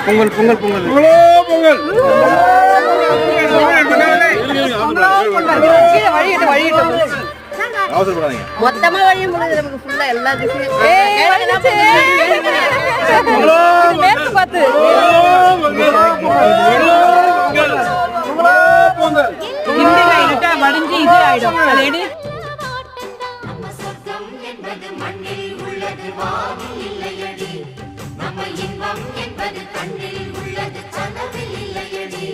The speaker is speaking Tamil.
பொங்கல் பொங்கல் பொங்கல் பொங்கல் அவசரப்படாதீங்க. மொத்தமா வழி முடியுது நமக்கு ஃபுல்லா எல்லா திசையும். மேற்கு பார்த்து வடிஞ்சு இது ஆயிடும். அது எடு. மண்ணில் உள்ளது வானில் இல்லையடி, நம்ம இன்பம் என்பது கண்ணில் உள்ளது கனவில் இல்லையடி.